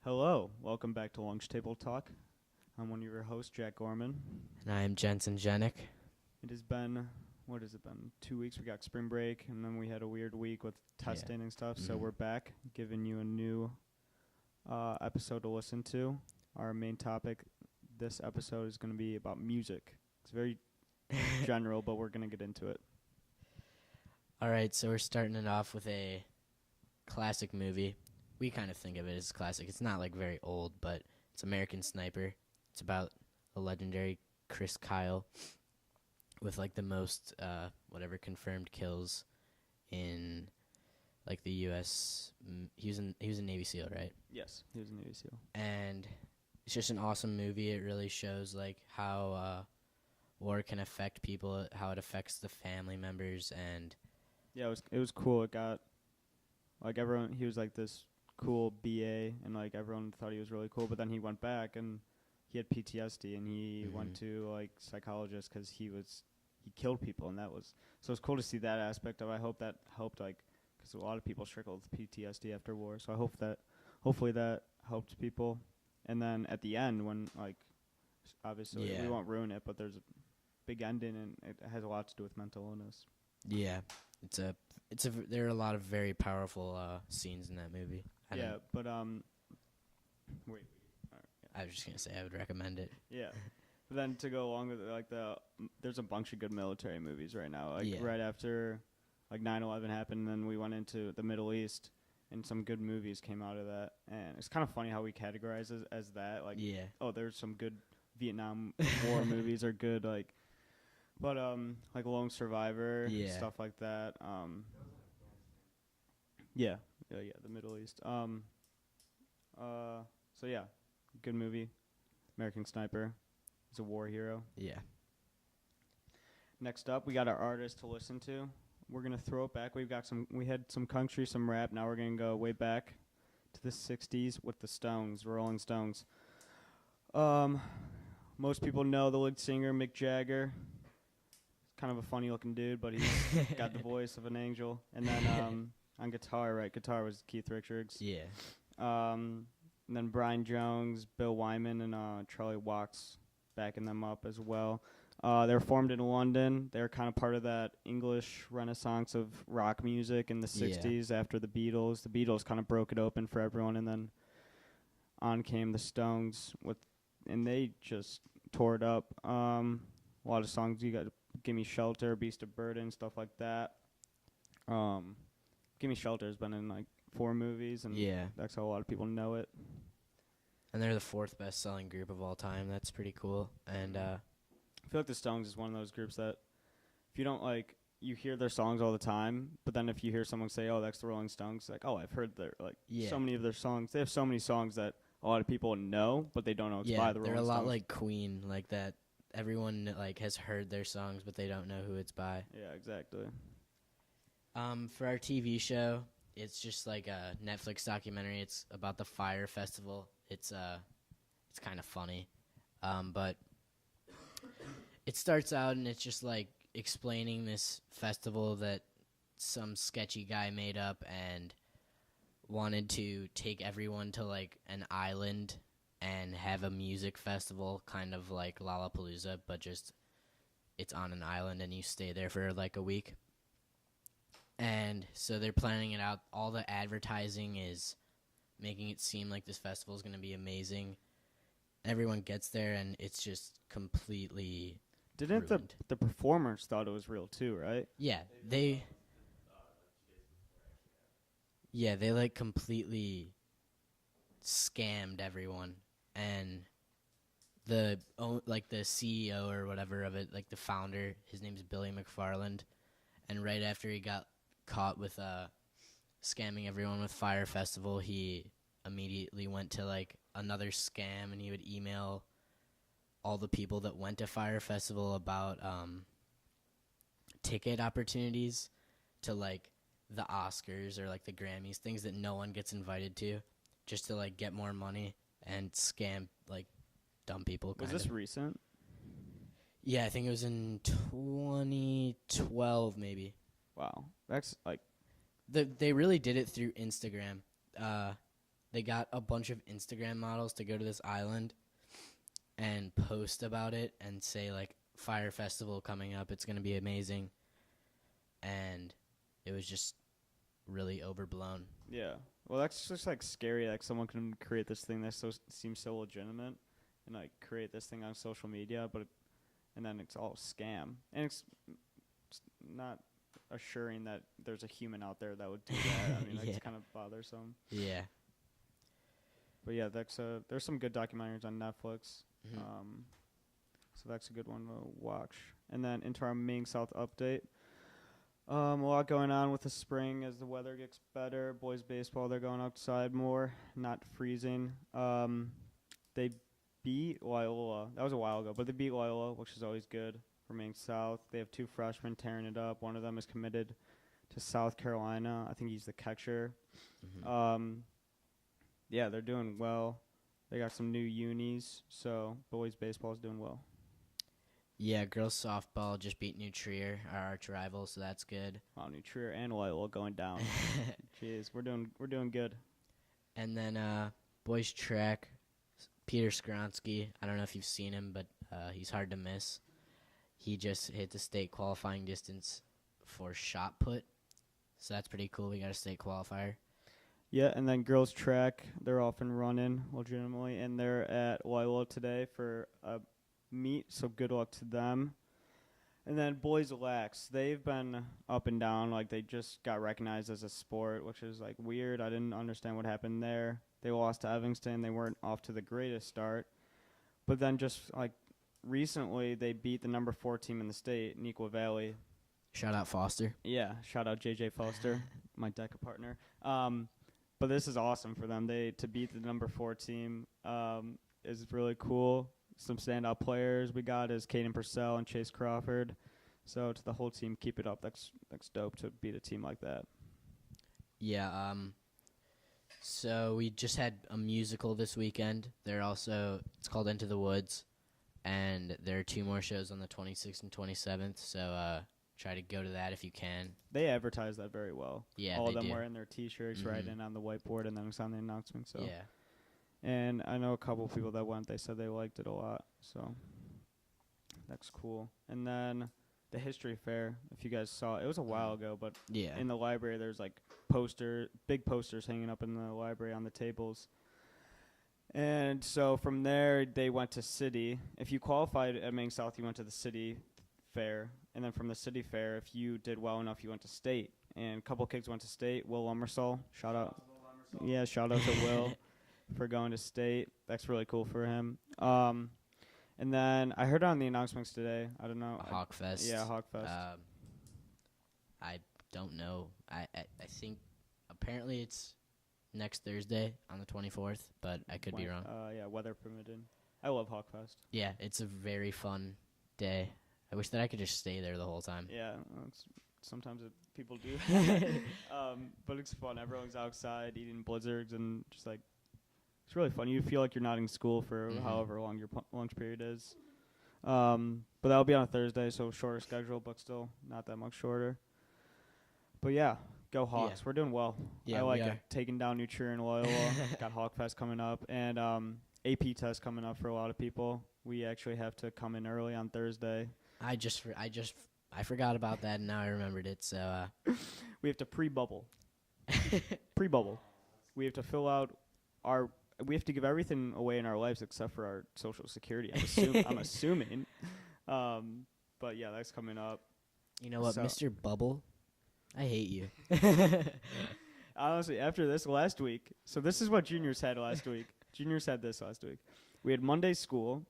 Hello, welcome back to Lunch Table Talk. I'm one of your hosts, Jack Gorman. And I am Jensen Jenick. It has been, what has it been? 2 weeks. We got spring break, and then we had a weird week with testing and stuff. So we're back, giving you a new episode to listen to. Our main topic this episode is going to be about music. It's very general, but we're going to get into it. All right, so we're starting it off with a classic movie. We kind of think of it as classic. It's not like very old, but it's American Sniper. It's about a legendary Chris Kyle with like the most confirmed kills in like the U.S. He was a Navy SEAL, right? Yes, he was a Navy SEAL. And it's just an awesome movie. It really shows like how war can affect people, how it affects the family members, and yeah, it was cool. It got like everyone. He was like this cool BA, and like everyone thought he was really cool. But then he went back and he had PTSD, and he went to like psychologists because he killed people, and that was so it's cool to see that aspect of. I hope that helped, like, because a lot of people struggle with PTSD after war. So I hope that hopefully that helped people. And then at the end, when like obviously we won't ruin it, but there's a big ending, and it has a lot to do with mental illness. Yeah, there are a lot of very powerful scenes in that movie. Wait. I was just gonna say I would recommend it. Yeah, but then to go along with it, like there's a bunch of good military movies right now. Like right after, like 9/11 happened, and then we went into the Middle East, and some good movies came out of that. And it's kind of funny how we categorize as that. Like, oh, there's some good Vietnam War movies are good. Like, but like Lone Survivor, stuff like that. Yeah, the Middle East. So yeah, good movie. American Sniper. He's a war hero. Yeah. Next up, we got our artist to listen to. We're gonna throw it back. We had some country, some rap. Now we're gonna go way back to the '60s with the Stones, Rolling Stones. Most people know the lead singer Mick Jagger. Kind of a funny looking dude, but he's got the voice of an angel. And then on guitar was Keith Richards. Yeah. And then Brian Jones, Bill Wyman, and Charlie Watts backing them up as well. They were formed in London. They were kind of part of that English renaissance of rock music in the 60s after the Beatles. The Beatles kind of broke it open for everyone, and then on came the Stones, and they just tore it up. A lot of songs. You got Gimme Shelter, Beast of Burden, stuff like that. Gimme Shelter has been in like 4 movies, and that's how a lot of people know it. And they're the 4th best-selling group of all time. That's pretty cool. And I feel like the Stones is one of those groups that if you don't like, you hear their songs all the time, but then if you hear someone say, "Oh, that's the Rolling Stones," like, "Oh, I've heard their so many of their songs." They have so many songs that a lot of people know, but they don't know it's by the Rolling Stones. They're a lot like Queen, like that. Everyone like has heard their songs, but they don't know who it's by. Yeah, exactly. For our TV show, it's just like a Netflix documentary. It's about the Fire Festival. It's kind of funny, but it starts out and it's just like explaining this festival that some sketchy guy made up and wanted to take everyone to like an island and have a music festival, kind of like Lollapalooza, but just it's on an island and you stay there for like a week. And so they're planning it out. All the advertising is making it seem like this festival is going to be amazing. Everyone gets there, and it's just completely ruined. The performers thought it was real too, right? Yeah, they like completely scammed everyone, and the CEO or whatever of it, like the founder, his name's Billy McFarland, and right after he got caught with scamming everyone with Fire Festival, he immediately went to like another scam, and he would email all the people that went to Fire Festival about ticket opportunities to like the Oscars or like the Grammys, things that no one gets invited to, just to like get more money and scam like dumb people. Was this recent? Yeah, I think it was in 2012 maybe. Wow, that's like they really did it through Instagram. they got a bunch of Instagram models to go to this island and post about it and say, like, Fire Festival coming up. It's going to be amazing. And it was just really overblown. Yeah. Well, that's just like scary. Like someone can create this thing that seems so legitimate, and like create this thing on social media, and then it's all scam, and it's not assuring that there's a human out there that would do that. I mean, Yeah. it's kind of bothersome. Yeah. But yeah, there's some good documentaries on Netflix. Mhm. So that's a good one to watch. And then into our Maine South update. A lot going on with the spring as the weather gets better. Boys baseball, they're going outside more, not freezing. They beat Loyola. That was a while ago, but they beat Loyola, which is always good for Maine South. They have 2 freshmen tearing it up. One of them is committed to South Carolina. I think he's the catcher. Mhm. Yeah, they're doing well. They got some new unis, so boys baseball is doing well. Yeah, girls softball just beat New Trier, our arch rival, so that's good. Wow, New Trier and Loyola going down. Jeez, we're doing good. And then boys track, Peter Skronsky. I don't know if you've seen him, but he's hard to miss. He just hit the state qualifying distance for shot put, so that's pretty cool. We got a state qualifier. Yeah, and then girls track, they're off and running legitimately, and they're at Loyola today for a meet, so good luck to them. And then boys lax, they've been up and down, like they just got recognized as a sport, which is like weird. I didn't understand what happened there. They lost to Evanston, they weren't off to the greatest start. But then just like recently they beat the number 4 team in the state, Neuqua Valley. Shout out Foster. Yeah, shout out JJ Foster, my DECA partner. But this is awesome for them. To beat the number 4 team is really cool. Some standout players we got is Caden Purcell and Chase Crawford. So to the whole team, keep it up. That's dope to beat a team like that. Yeah. So we just had a musical this weekend. It's called Into the Woods, and there are 2 more shows on the 26th and 27th. So try to go to that if you can. They advertise that very well. Yeah, all they of them do. wearing their T-shirts, writing on the whiteboard, and then it's on the announcement. So Yeah. And I know a couple of people that went. They said they liked it a lot. So that's cool. And then the history fair, if you guys saw, it was a while ago, but Yeah. in the library there's like big posters hanging up in the library on the tables. And so from there they went to city. If you qualified at Maine South, you went to the city fair, and then from the city fair, if you did well enough, you went to state. And a couple kids went to state. Will Lummersall, shout out. Yeah, shout out to Will for going to state. That's really cool for him. And then I heard on the announcements today. I don't know. Hawkfest. Yeah, Hawkfest. I don't know. I think apparently it's next Thursday on the 24th, but I could be wrong. Yeah, weather permitting. I love Hawkfest. Yeah, it's a very fun day. I wish that I could just stay there the whole time. Yeah, sometimes people do. But it's fun. Everyone's outside eating blizzards and just like it's really fun. You feel like you're not in school for however long your lunch period is. But that'll be on a Thursday, so shorter schedule, but still not that much shorter. But yeah, go Hawks. Yeah. We're doing well. Yeah, I like we it. are. Taking down New Trier and Loyola. Got Hawkfest coming up, and AP test coming up for a lot of people. We actually have to come in early on Thursday. I forgot about that, and now I remembered it. So We have to pre-bubble. Pre-bubble. We have to fill out we have to give everything away in our lives except for our Social Security. I'm assuming. But yeah, that's coming up. you know what, So- Mr. Bubble, I hate you. Honestly, after this last week, so this is what juniors had last week. Juniors had this last week. We had Monday school,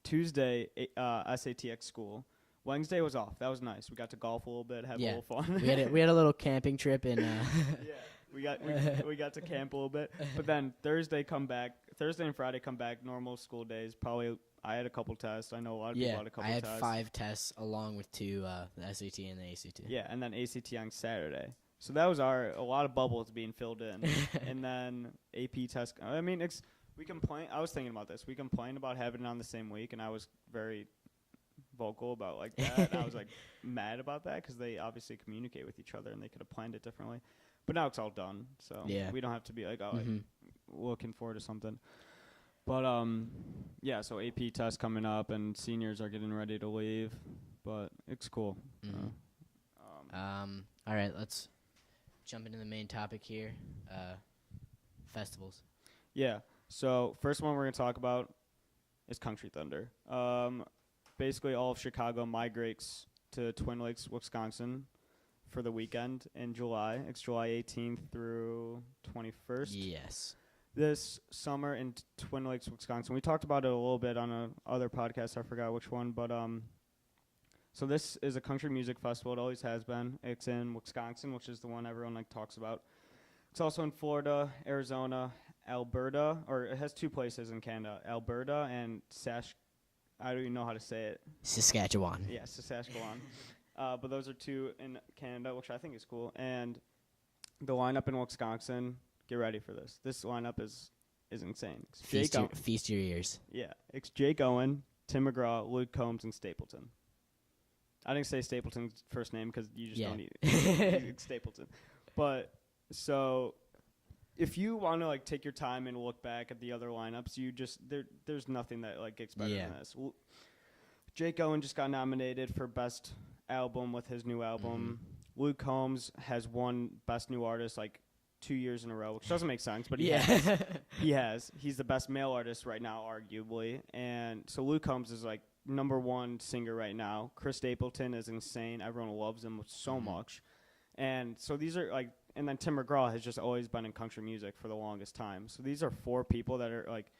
Tuesday SATX school. Wednesday was off. That was nice. We got to golf a little bit, have a little fun. we had a little camping trip in. Yeah, we got to camp a little bit, but then Thursday and Friday come back, normal school days. Probably I had a couple tests. I know a lot of people had a couple I had tests. 5 tests along with 2, the SAT and the ACT. Yeah, and then ACT on Saturday. So that was a lot of bubbles being filled in, and then AP test. I mean, we complain. I was thinking about this. We complained about having it on the same week, and I was very vocal about like that. And I was like mad about that because they obviously communicate with each other and they could have planned it differently. But now it's all done, so Yeah. we don't have to be like, oh, Mhm. looking forward to something. But yeah. So AP test coming up, and seniors are getting ready to leave, but it's cool. Mhm. All right, let's jump into the main topic here. Festivals. Yeah. So first one we're gonna talk about is Country Thunder. Basically, all of Chicago migrates to Twin Lakes, Wisconsin, for the weekend in July. It's July 18th through 21st. Yes. This summer in Twin Lakes, Wisconsin. We talked about it a little bit on a other podcast. I forgot which one, but so this is a country music festival. It always has been. It's in Wisconsin, which is the one everyone like talks about. It's also in Florida, Arizona, Alberta, or it has two places in Canada: Alberta and I don't even know how to say it. Saskatchewan. Yeah, Saskatchewan. But those are two in Canada, which I think is cool. And the lineup in Wisconsin. Get ready for this. This lineup is insane. It's Feast your ears. Yeah, it's Jake Owen, Tim McGraw, Luke Combs, and Stapleton. I didn't say Stapleton's first name because you just don't need it. It's Stapleton. But so if you want to like take your time and look back at the other lineups, you just there's nothing that like gets better than this. Jake Owen just got nominated for Best Album with his new album. Mm-hmm. Luke Combs has won Best New Artist like 2 years in a row, which doesn't make sense, but he has. He's the best male artist right now, arguably. And so Luke Combs is like number one singer right now. Chris Stapleton is insane. Everyone loves him so much. And so these are like, and then Tim McGraw has just always been in country music for the longest time. So these are four people that are like,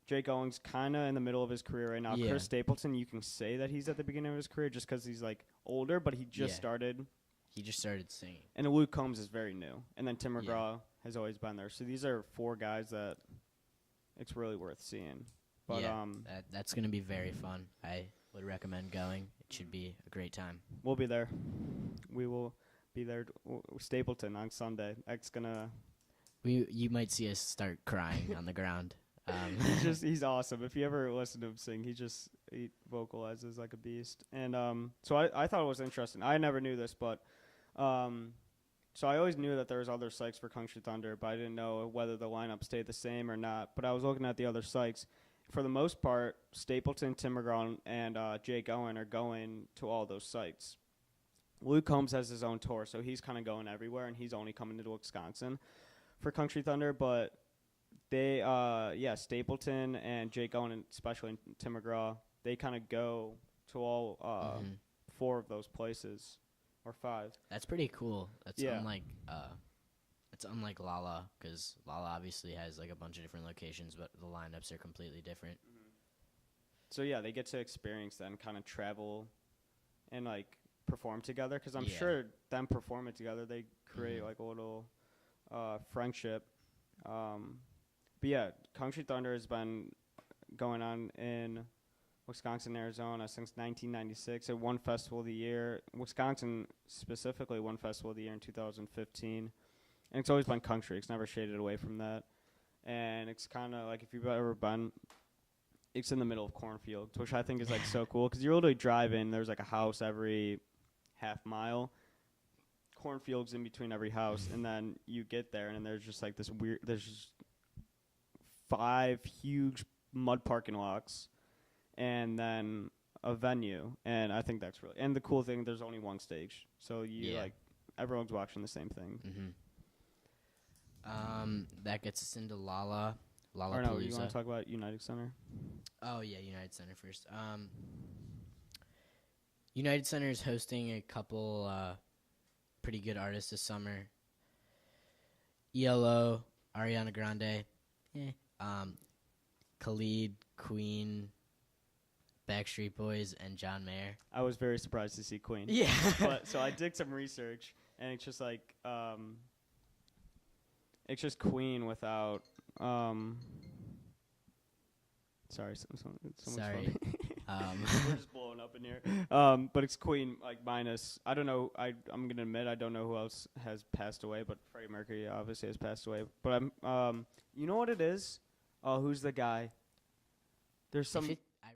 Jake Owen's kind of in the middle of his career right now. Yeah. Chris Stapleton, you can say that he's at the beginning of his career just because he's like older, but he just started. He just started singing. And Luke Combs is very new. And then Tim McGraw has always been there. So these are four guys that it's really worth seeing. But that's going to be very fun. I would recommend going. It should be a great time. We'll be there. We will be there. Stapleton on Sunday. That's going to... You might see us start crying on the ground. He's awesome. If you ever listen to him sing, he vocalizes like a beast. And so I thought it was interesting. I never knew this, but... So I always knew that there was other psychs for Country Thunder, but I didn't know whether the lineup stayed the same or not. But I was looking at the other psychs. For the most part, Stapleton, Tim McGraw, and Jake Owen are going to all those sites. Luke Combs has his own tour, so he's kind of going everywhere, and he's only coming to Wisconsin for Country Thunder. But they, Stapleton and Jake Owen, and especially Tim McGraw, they kind of go to all four of those places. Or five. That's pretty cool. That's unlike Lala, because Lala obviously has like a bunch of different locations, but the lineups are completely different. Mm-hmm. So yeah, they get to experience that and kind of travel and like perform together. Because I'm sure them performing together, they create like a little friendship. But yeah, Country Thunder has been going on in Wisconsin, Arizona since 1996. It won Festival of the Year. Wisconsin specifically won Festival of the Year in 2015. And it's always been country. It's never shaded away from that. And it's kind of like, if you've ever been, it's in the middle of cornfields, which I think is like so cool. Because you're literally driving. There's like a house every half mile. Cornfields in between every house. And then you get there and there's just like there's just 5 huge mud parking lots. And then a venue, and I think that's really... And the cool thing, there's only one stage, so everyone's watching the same thing. Mm-hmm. That gets us into Lollapalooza. Or no, you want to talk about United Center? Oh, yeah, United Center first. United Center is hosting a couple pretty good artists this summer. ELO, Ariana Grande, Khalid, Queen... Backstreet Boys, and John Mayer. I was very surprised to see Queen. Yeah. But so I did some research, and it's just like it's just Queen without sorry, someone's sorry. We're just blowing up in here. But it's Queen like minus. I don't know. I'm gonna admit I don't know who else has passed away, but Freddie Mercury obviously has passed away. But you know what it is? Oh, who's the guy? There's some.